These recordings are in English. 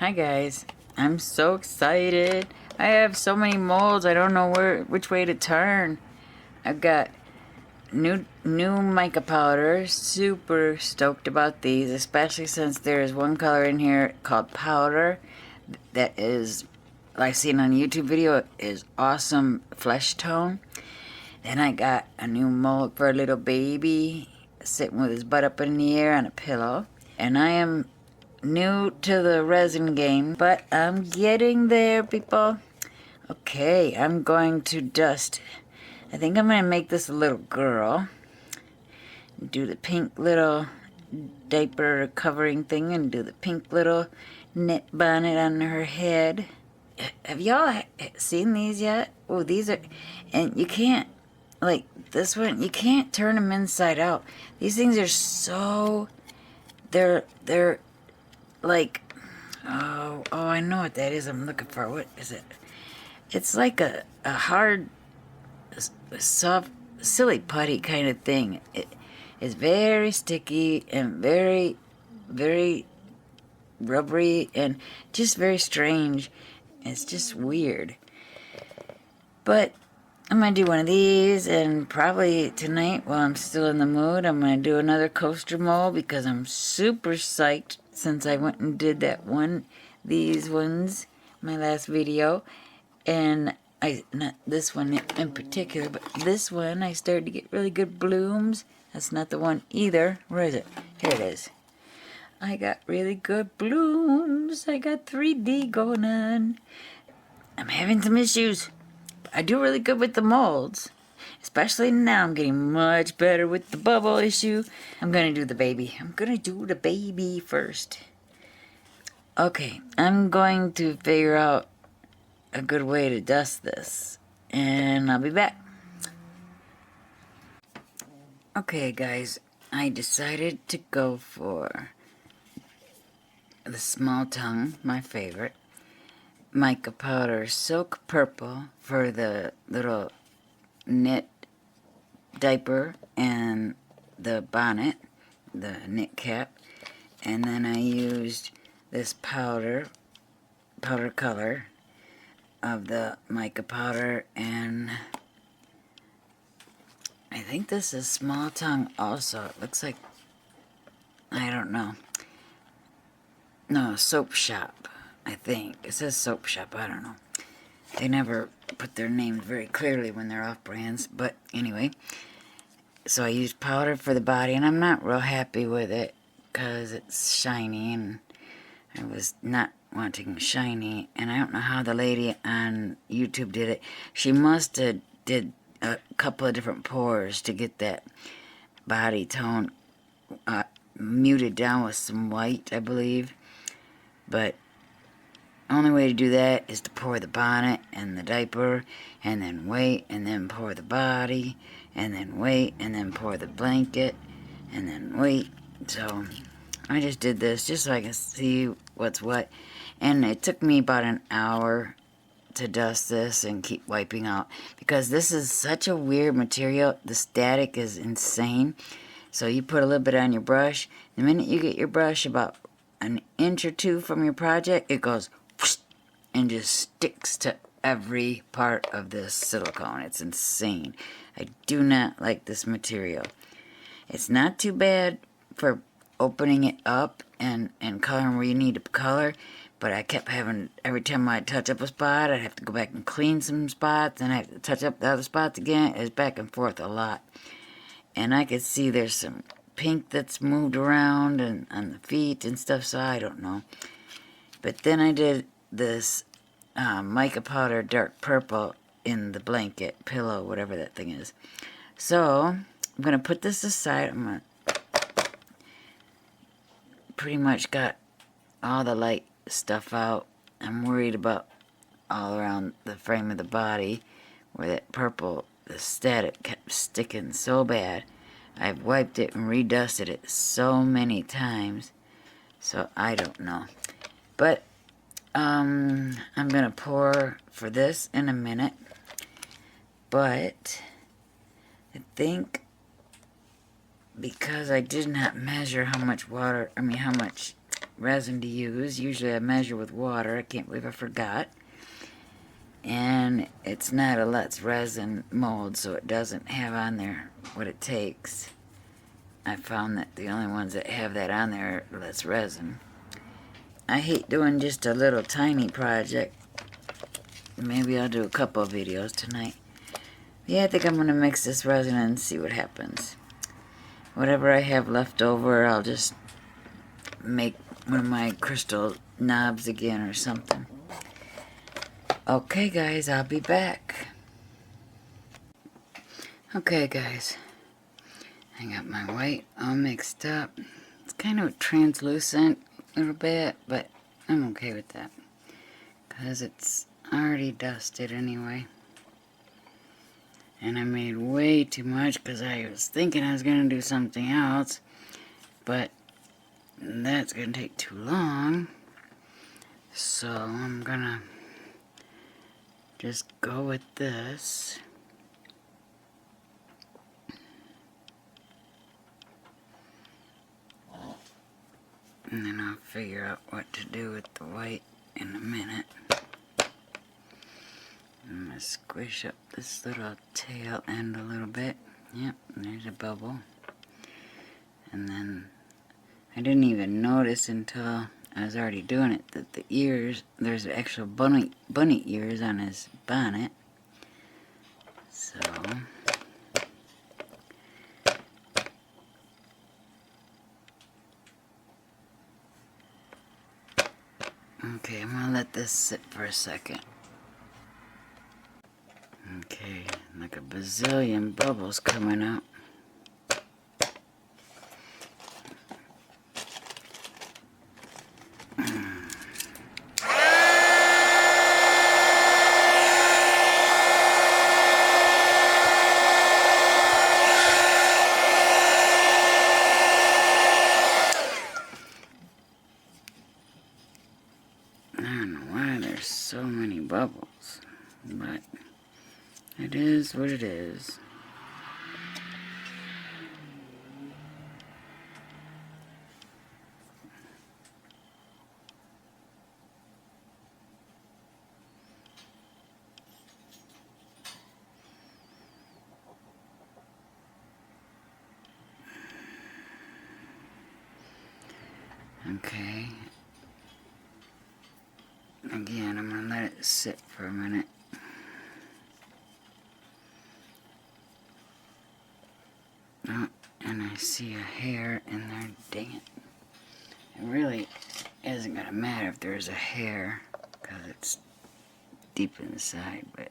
Hi guys, I'm so excited. I have so many molds, I don't know which way to turn. I've got new mica powder, super stoked about these, especially since there's one color in here called powder that is, like I've seen on a YouTube video, is awesome flesh tone. Then I got a new mold for a little baby sitting with his butt up in the air on a pillow. And I am new to the resin game, but I'm getting there, people. Okay, I'm going to dust. I think I'm going to make this a little girl. Do the pink little diaper covering thing and do the pink little knit bonnet on her head. Have y'all seen these yet? Oh, these are... And you can't... Like, this one, you can't turn them inside out. These things are so... They're like, oh, I know what that is I'm looking for. What is it? It's like a hard, soft, silly putty kind of thing. It is very sticky and very, very rubbery and just very strange. It's just weird. But I'm going to do one of these, and probably tonight while I'm still in the mood, I'm going to do another coaster mold because I'm super psyched since I went and did these ones, my last video. And not this one in particular, but this one I started to get really good blooms. That's not the one either. Where is it? Here it is. I got really good blooms. I got 3D going on. I'm having some issues. I do really good with the molds. Especially now, I'm getting much better with the bubble issue. I'm going to do the baby. I'm going to do the baby first. Okay, I'm going to figure out a good way to dust this. And I'll be back. Okay, guys. I decided to go for the small tongue, my favorite. Mica powder silk purple for the little knit diaper and the bonnet, the knit cap, and then I used this powder color of the mica powder, and I think this is small tongue also. It looks like, I don't know, no, soap shop. I think. It says soap shop. I don't know. They never put their names very clearly when they're off brands. But anyway. So I used powder for the body. And I'm not real happy with it. Because it's shiny. And I was not wanting shiny. And I don't know how the lady on YouTube did it. She must have did a couple of different pours to get that body tone muted down with some white, I believe. But only way to do that is to pour the bonnet and the diaper, and then wait, and then pour the body, and then wait, and then pour the blanket, and then wait. So I just did this just so I can see what's what. And it took me about an hour to dust this and keep wiping out, because this is such a weird material. The static is insane. So you put a little bit on your brush. The minute you get your brush about an inch or two from your project, it goes and just sticks to every part of this silicone. It's insane. I do not like this material. It's not too bad for opening it up and coloring where you need to color, but I kept having, every time I'd touch up a spot, I'd have to go back and clean some spots, and I have to touch up the other spots again. It's back and forth a lot. And I could see there's some pink that's moved around and on the feet and stuff, so I don't know. But then I did this mica powder dark purple in the blanket, pillow, whatever that thing is. So I'm going to put this aside. I'm going to pretty much got all the light stuff out. I'm worried about all around the frame of the body where that purple, the static kept sticking so bad. I've wiped it and redusted it so many times, so I don't know. But I'm gonna pour for this in a minute, but I think because I did not measure how much water, how much resin to use. Usually I measure with water. I can't believe I forgot. And it's not a Let's Resin mold, so it doesn't have on there what it takes. I found that the only ones that have that on there are Let's Resin. I hate doing just a little tiny project. Maybe I'll do a couple of videos tonight. Yeah, I think I'm going to mix this resin and see what happens. Whatever I have left over, I'll just make one of my crystal knobs again or something. Okay guys, I'll be back. Okay guys, I got my white all mixed up. It's kind of translucent a little bit, but I'm okay with that because it's already dusted anyway. And I made way too much because I was thinking I was going to do something else, but that's going to take too long. So I'm going to just go with this. And then I'll figure out what to do with the white in a minute. I'm going to squish up this little tail end a little bit. Yep, there's a bubble. And then I didn't even notice until I was already doing it that the ears, there's actual bunny ears on his bonnet. So okay, I'm gonna let this sit for a second. Okay, like a bazillion bubbles coming out. I don't know why there's so many bubbles, but it is what it is. Okay. Again, I'm going to let it sit for a minute. Oh, and I see a hair in there. Dang it. It really isn't going to matter if there's a hair, because it's deep inside, but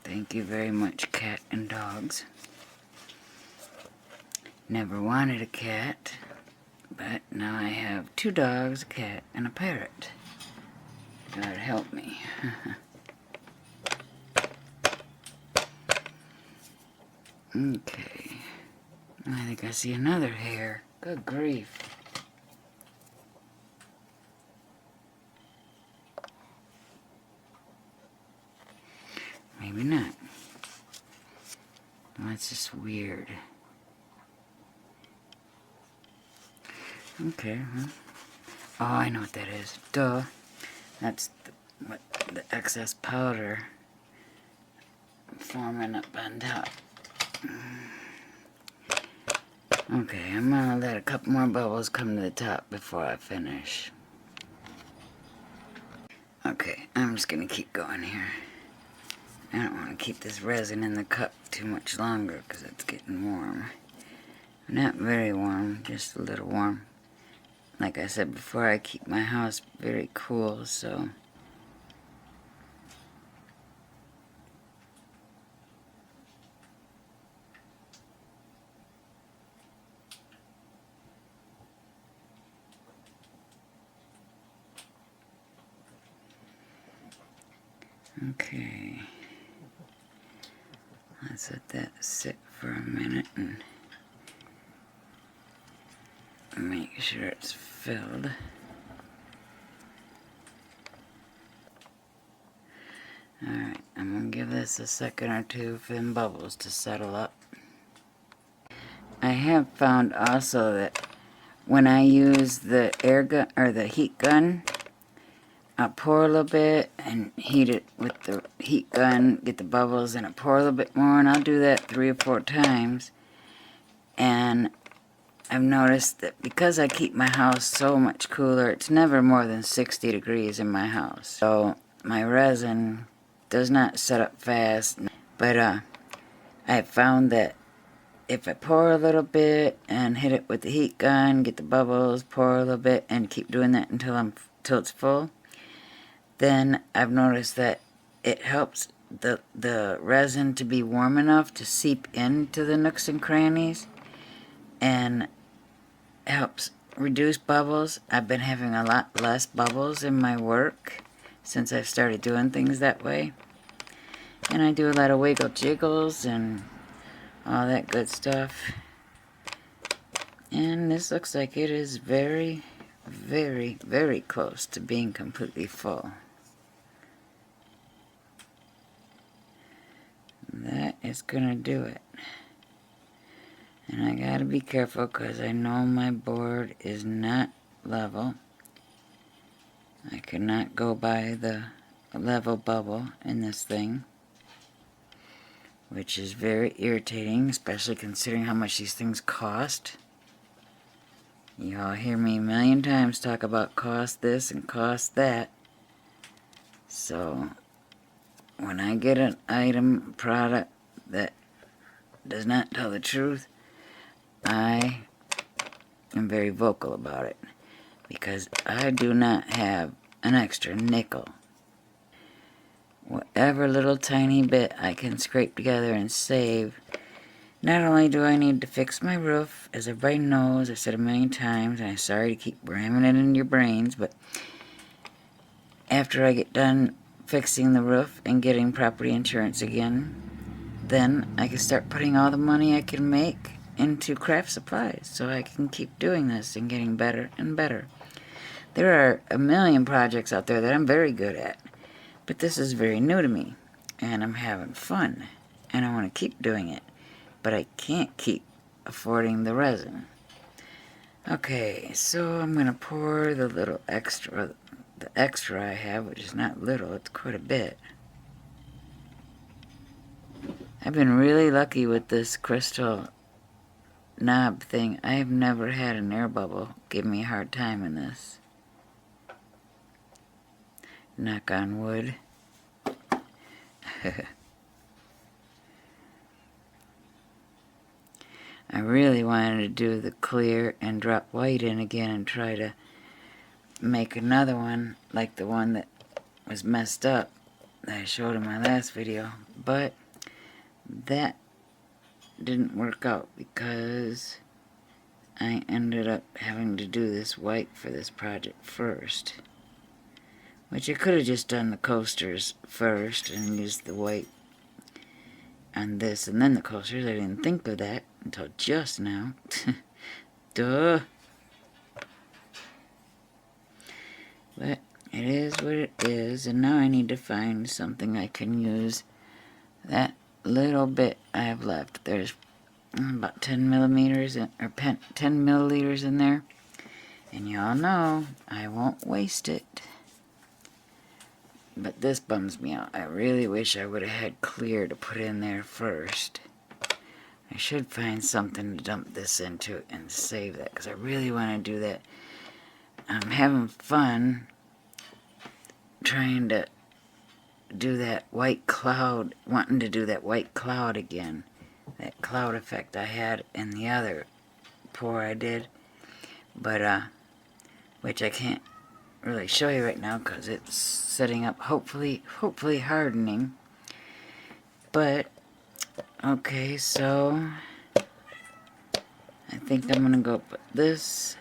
thank you very much, cat and dogs. Never wanted a cat, but now I have 2 dogs, a cat, and a parrot. God help me. Okay. I think I see another hair. Good grief. Maybe not. That's just weird. Okay. Oh, I know what that is. Duh. That's the excess powder forming up on top. Okay, I'm gonna let a couple more bubbles come to the top before I finish. Okay, I'm just gonna keep going here. I don't want to keep this resin in the cup too much longer because it's getting warm. Not very warm, just a little warm. Like I said before, I keep my house very cool, so okay. Let's let that sit for a minute and make sure it's filled. Alright, I'm going to give this a second or two for them bubbles to settle up. I have found also that when I use the air gun or the heat gun, I'll pour a little bit and heat it with the heat gun, get the bubbles, and I pour a little bit more, and I'll do that 3 or 4 times. And I've noticed that because I keep my house so much cooler, it's never more than 60 degrees in my house. So my resin does not set up fast. But I found that if I pour a little bit and hit it with the heat gun, get the bubbles, pour a little bit, and keep doing that until it's full, then I've noticed that it helps the resin to be warm enough to seep into the nooks and crannies, and helps reduce bubbles. I've been having a lot less bubbles in my work since I've started doing things that way. And I do a lot of wiggle jiggles and all that good stuff. And this looks like it is very, very, very close to being completely full. That is gonna do it. And I gotta be careful because I know my board is not level. I cannot go by the level bubble in this thing, which is very irritating, especially considering how much these things cost. You all hear me a million times talk about cost this and cost that. So when I get an item, product that does not tell the truth, I am very vocal about it, because I do not have an extra nickel. Whatever little tiny bit I can scrape together and save. Not only do I need to fix my roof, as everybody knows, I've said a million times, and I'm sorry to keep ramming it into your brains, but after I get done fixing the roof and getting property insurance again, then I can start putting all the money I can make into craft supplies, so I can keep doing this and getting better and better. There are a million projects out there that I'm very good at, but this is very new to me, and I'm having fun, and I want to keep doing it, but I can't keep affording the resin. Okay, so I'm going to pour the little extra, the extra I have, which is not little, it's quite a bit. I've been really lucky with this crystal knob thing. I have never had an air bubble give me a hard time in this. Knock on wood. I really wanted to do the clear and drop white in again and try to make another one like the one that was messed up that I showed in my last video, but that didn't work out because I ended up having to do this white for this project first, which I could have just done the coasters first and used the white on this and then the coasters. I didn't think of that until just now. Duh. But it is what it is, and now I need to find something I can use that little bit I have left. There's about 10 millimeters or 10 milliliters in there, and y'all know I won't waste it. But this bums me out. I really wish I would have had clear to put in there first. I should find something to dump this into and save that, because I really want to do that. I'm having fun trying to do that white cloud, wanting to do that white cloud again. That cloud effect I had in the other pour I did. But, which I can't really show you right now because it's setting up, hopefully hardening. But, okay, so I think I'm gonna go put this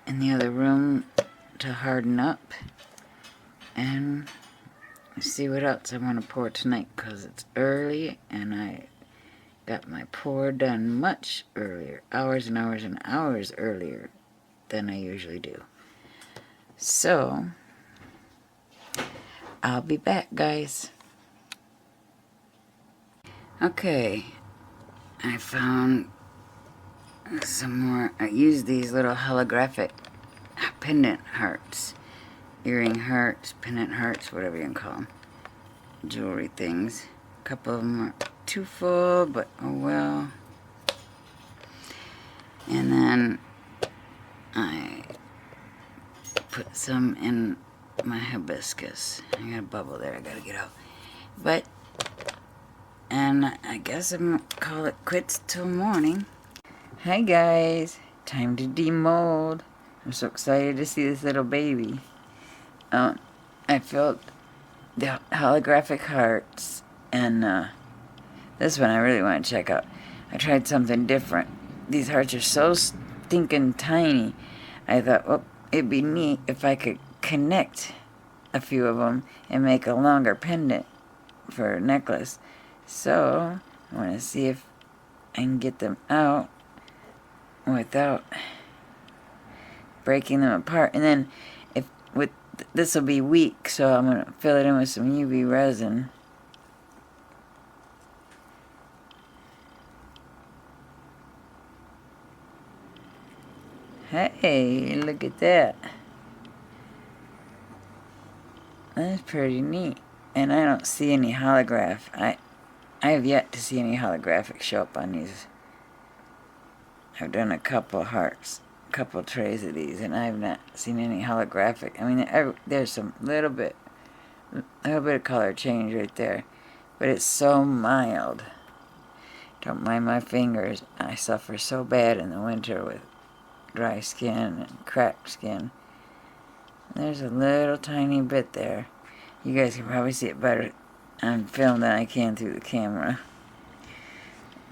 in the other room to harden up and see what else I want to pour tonight, because it's early and I got my pour done much earlier, hours and hours and hours earlier than I usually do. So I'll be back, guys. Okay, I found some more. I use these little holographic pendant hearts, earring hearts, pendant hearts, whatever you can call them, jewelry things. A couple of them are too full, but oh well. And then I put some in my hibiscus. I got a bubble there I gotta get out. But, and I guess I'm gonna call it quits till morning. Hi guys, time to demold. I'm so excited to see this little baby. I filled the holographic hearts, and this one I really want to check out. I tried something different. These hearts are so stinking tiny. I thought, well, it'd be neat if I could connect a few of them and make a longer pendant for a necklace. So I want to see if I can get them out without breaking them apart. And then if with this will be weak, so I'm gonna fill it in with some UV resin. Hey, look at that. That's pretty neat. And I don't see any holograph. I have yet to see any holographic show up on these. I've done a couple hearts, a couple trays of these, and I have not seen any holographic. I mean, there's some little bit of color change right there, but it's so mild. Don't mind my fingers. I suffer so bad in the winter with dry skin and cracked skin. There's a little tiny bit there. You guys can probably see it better on film than I can through the camera.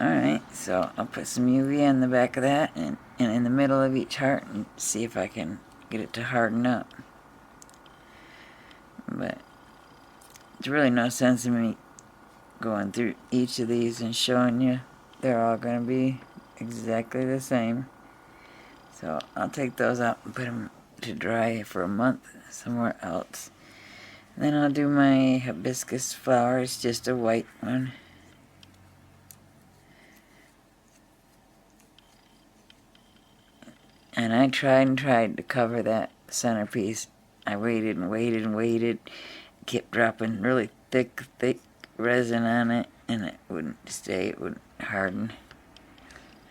Alright, so I'll put some UV on the back of that and in the middle of each heart and see if I can get it to harden up. But there's really no sense in me going through each of these and showing you they're all going to be exactly the same. So I'll take those out and put them to dry for a month somewhere else. And then I'll do my hibiscus flower. It's just a white one. And I tried to cover that centerpiece. I waited and waited and waited. Kept dropping really thick resin on it, and it wouldn't stay, it wouldn't harden.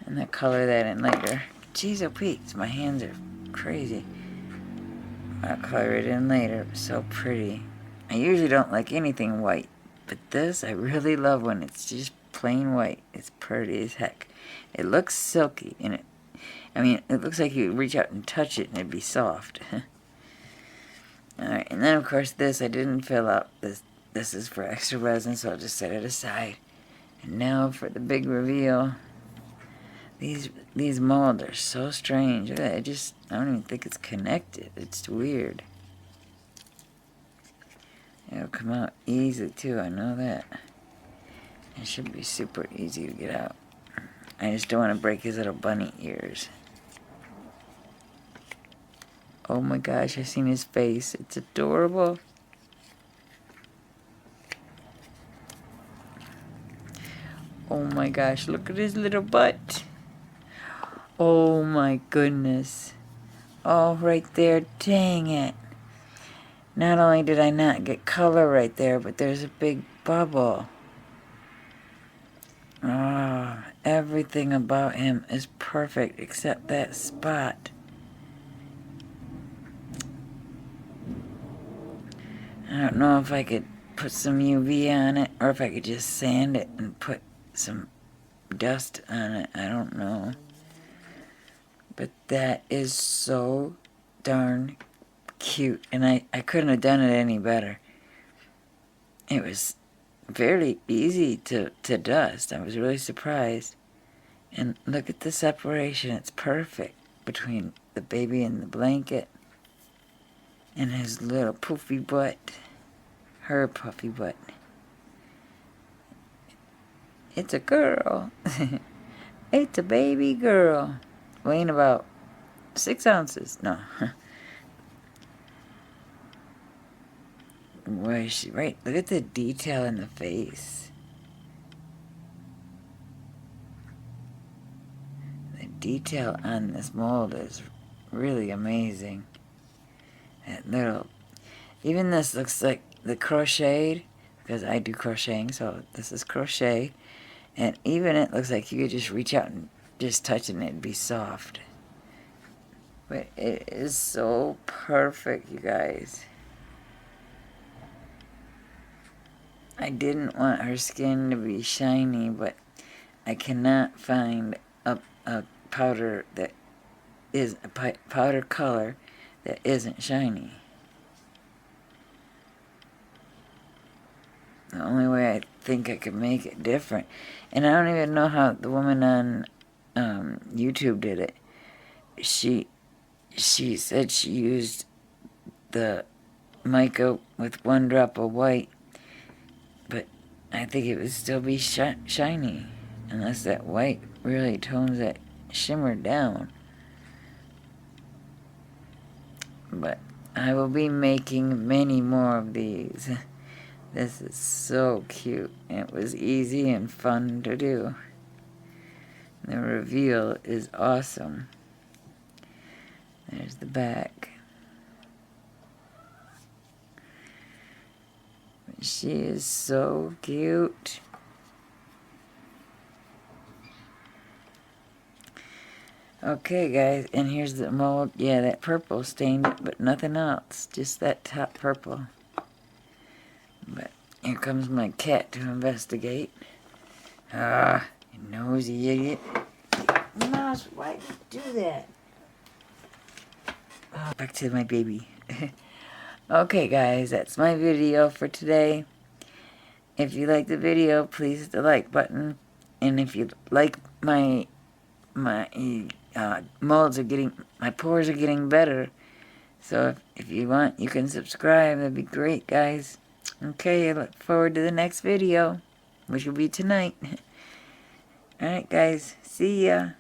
And I'll color that in later. Jeez, oh Pete, my hands are crazy. I'll color it in later. It's so pretty. I usually don't like anything white, but this I really love when it's just plain white. It's pretty as heck. It looks silky, and it looks like you reach out and touch it and it'd be soft. Alright, and then of course this I didn't fill out. This is for extra resin, so I'll just set it aside. And now for the big reveal. These molds are so strange. I don't even think it's connected. It's weird. It'll come out easy too, I know that. It should be super easy to get out. I just don't want to break his little bunny ears. Oh my gosh, I've seen his face. It's adorable. Oh my gosh, look at his little butt. Oh my goodness. Oh, right there, dang it. Not only did I not get color right there, but there's a big bubble. Oh, everything about him is perfect except that spot. I don't know if I could put some UV on it or if I could just sand it and put some dust on it. I don't know. But that is so darn cute. And I couldn't have done it any better. It was fairly easy to dust. I was really surprised. And look at the separation. It's perfect between the baby and the blanket. And his little poofy butt. Her puffy butt. It's a girl. It's a baby girl. Weighing about 6 ounces. No. Where is she? Right. Look at the detail in the face. The detail on this mold is really amazing. That little, even this looks like the crocheted, because I do crocheting, so this is crochet. And even it looks like you could just reach out and just touch it and it'd be soft. But it is so perfect, you guys. I didn't want her skin to be shiny, but I cannot find a powder that is a powder color that isn't shiny. The only way I think I could make it different, and I don't even know how the woman on YouTube did it. She said she used the mica with 1 drop of white, but I think it would still be shiny unless that white really tones that shimmer down. But I will be making many more of these. This is so cute. It was easy and fun to do. The reveal is awesome. There's the back. She is so cute. Okay, guys, and here's the mold. Yeah, that purple stained it, but nothing else. Just that top purple. But here comes my cat to investigate. Ah, you nosy idiot. Mouse, why'd you do that? Oh, back to my baby. Okay, guys, that's my video for today. If you like the video, please hit the like button. And if you like my molds are getting, my pores are getting better. So if you want, you can subscribe. That'd be great, guys. Okay, I look forward to the next video, which will be tonight. Alright, guys. See ya.